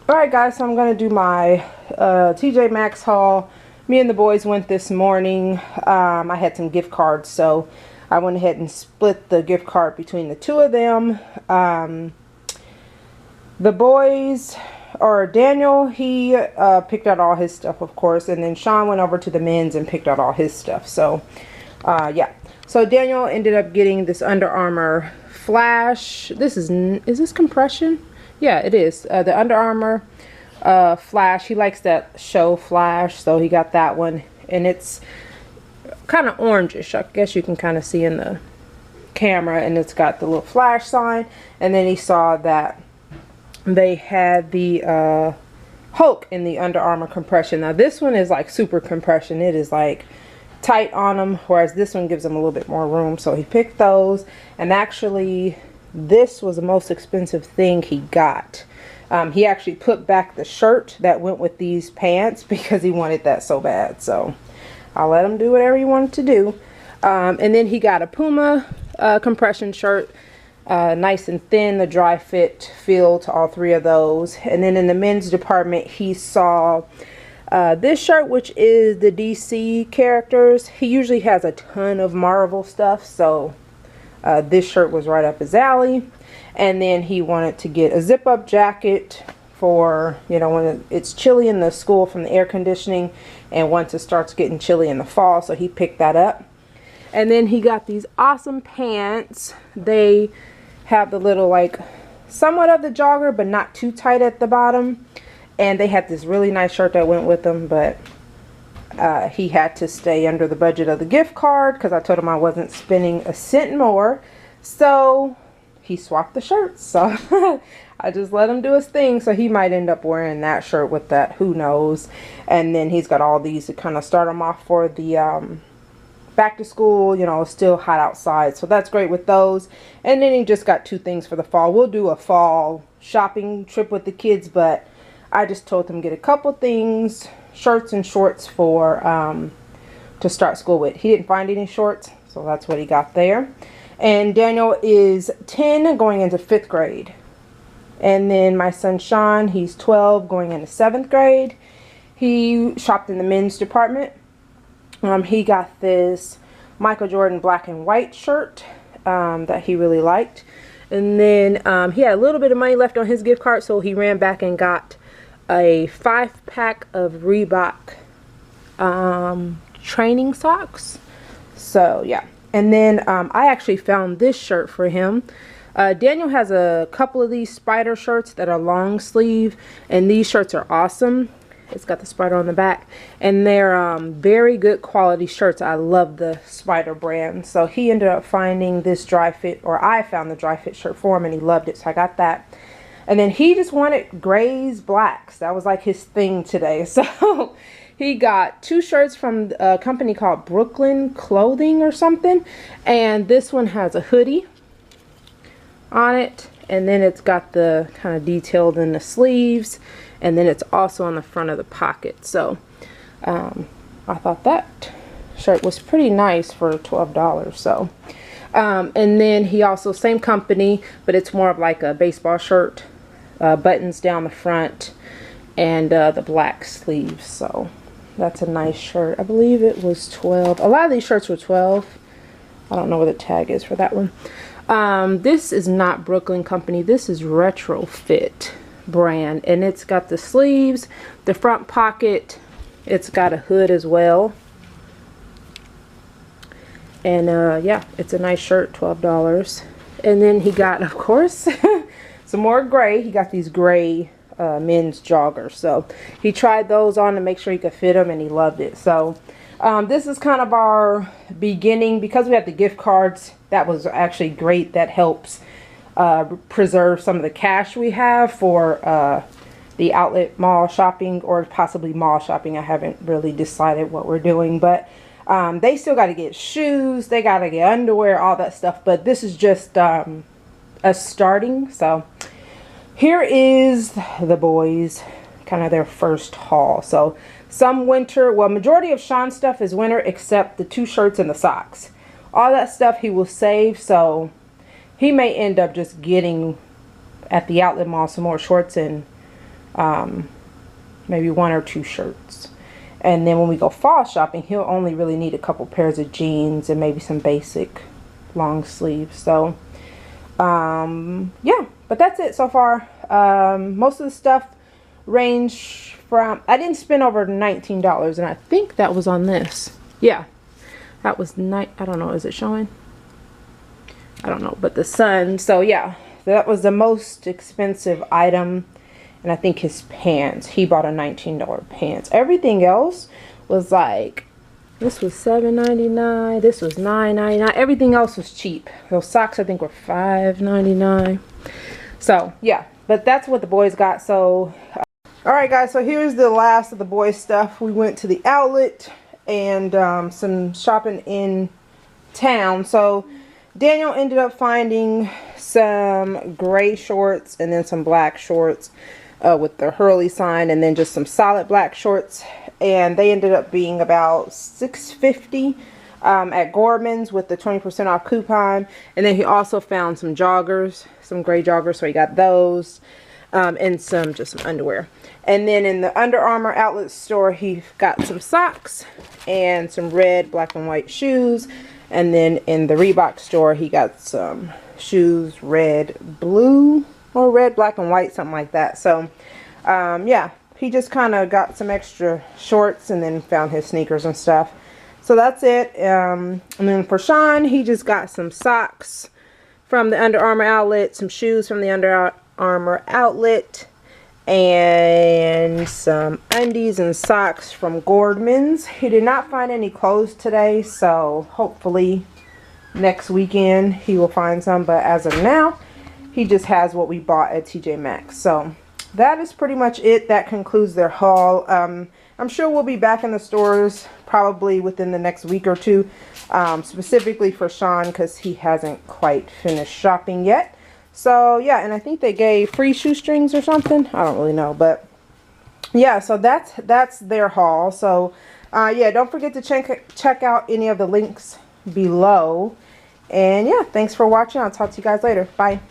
Alright guys, so I'm going to do my TJ Maxx haul. Me and the boys went this morning. I had some gift cards, so I went ahead and split the gift card between the two of them. The boys, or Daniel, he picked out all his stuff, of course, and then Sean went over to the men's and picked out all his stuff. So, yeah. So Daniel ended up getting this Under Armour Flash. Is this compression? Yeah, it is. The Under Armour Flash. He likes that show Flash, so he got that one. And it's kind of orangish. I guess you can kind of see in the camera. And it's got the little flash sign. And then he saw that they had the Hulk in the Under Armour compression. Now this one is like super compression. It is like tight on them, whereas this one gives them a little bit more room. So he picked those, and actually this was the most expensive thing he got. He actually put back the shirt that went with these pants because he wanted that so bad. So I'll let him do whatever he wanted to do. And then he got a Puma compression shirt, nice and thin, the dry fit feel to all three of those. And then in the men's department, he saw this shirt, which is the DC characters. He usually has a ton of Marvel stuff, so this shirt was right up his alley. And then he wanted to get a zip-up jacket for, you know, when it's chilly in the school from the air conditioning, and once it starts getting chilly in the fall, so he picked that up. And then he got these awesome pants. They have the little, like, somewhat of the jogger, but not too tight at the bottom. And they had this really nice shirt that went with them, but he had to stay under the budget of the gift card because I told him I wasn't spending a cent more. So he swapped the shirts. So I just let him do his thing. So he might end up wearing that shirt with that, who knows. And then he's got all these to kind of start him off for the back to school. You know, it's still hot outside, so that's great with those. And then he just got two things for the fall. We'll do a fall shopping trip with the kids, but I just told him get a couple things, shirts and shorts for to start school with. He didn't find any shorts, so that's what he got there. And Daniel is 10 going into 5th grade. And then my son Sean, he's 12 going into 7th grade. He shopped in the men's department. He got this Michael Jordan black and white shirt that he really liked. And then he had a little bit of money left on his gift card, so he ran back and got a 5-pack of Reebok training socks. So yeah. And then I actually found this shirt for him. Daniel has a couple of these spider shirts that are long sleeve, and these shirts are awesome. It's got the spider on the back, and they're very good quality shirts. I love the Spider brand. So he ended up finding this dry fit, or I found the dry fit shirt for him, and he loved it, so I got that. And then he just wanted grays, blacks. That was like his thing today. So he got 2 shirts from a company called Brooklyn Clothing or something. And this one has a hoodie on it. And then it's got the kind of detailed in the sleeves. And then it's also on the front of the pocket. So I thought that shirt was pretty nice for $12. So and then he also, same company, but it's more of like a baseball shirt. Buttons down the front, and the black sleeves. So that's a nice shirt. I believe it was 12. A lot of these shirts were 12. I don't know what the tag is for that one. This is not Brooklyn Company. This is Retrofit brand, and it's got the sleeves, the front pocket. It's got a hood as well. And yeah, it's a nice shirt, $12. And then he got, of course, some more gray. He got these gray men's joggers. So he tried those on to make sure he could fit them, and he loved it. So this is kind of our beginning. Because we have the gift cards, that was actually great. That helps preserve some of the cash we have for the outlet mall shopping, or possibly mall shopping. I haven't really decided what we're doing, but they still got to get shoes, they got to get underwear, all that stuff. But this is just a starting. So here is the boys, kind of their first haul. So some winter, well, majority of Sean's stuff is winter except the 2 shirts and the socks. All that stuff he will save, so he may end up just getting at the outlet mall some more shorts and maybe 1 or 2 shirts. And then when we go fall shopping, he'll only really need a couple pairs of jeans and maybe some basic long sleeves. So yeah, but that's it so far. Most of the stuff range from, I didn't spend over $19, and I think that was on this. Yeah, that was I don't know, is it showing? I don't know, but the sun. So yeah, that was the most expensive item. And I think his pants, he bought a $19 pants. Everything else was like, this was $7.99, this was $9.99. Everything else was cheap. Those socks I think were $5.99. So yeah, but that's what the boys got. So all right guys, so here's the last of the boys stuff. We went to the outlet and some shopping in town. So Daniel ended up finding some gray shorts and then some black shorts with the Hurley sign, and then just some solid black shorts, and they ended up being about $6.50 at Gorman's with the 20% off coupon. And then he also found some joggers, some gray joggers, so he got those, and just some underwear. And then in the Under Armour outlet store, he got some socks and some red, black, and white shoes. And then in the Reebok store, he got some shoes, red, blue, or red, black, and white, something like that. So yeah, he just kind of got some extra shorts and then found his sneakers and stuff. So that's it. And then for Sean, he just got some socks from the Under Armour outlet, some shoes from the Under Armour outlet, and some undies and socks from Gordman's. He did not find any clothes today, so hopefully next weekend he will find some, but as of now he just has what we bought at TJ Maxx. So that is pretty much it. That concludes their haul. I'm sure we'll be back in the stores probably within the next week or two, specifically for Sean because he hasn't quite finished shopping yet. So yeah, and I think they gave free shoestrings or something. I don't really know, but yeah, so that's their haul. So yeah, don't forget to check out any of the links below. And yeah, thanks for watching. I'll talk to you guys later. Bye.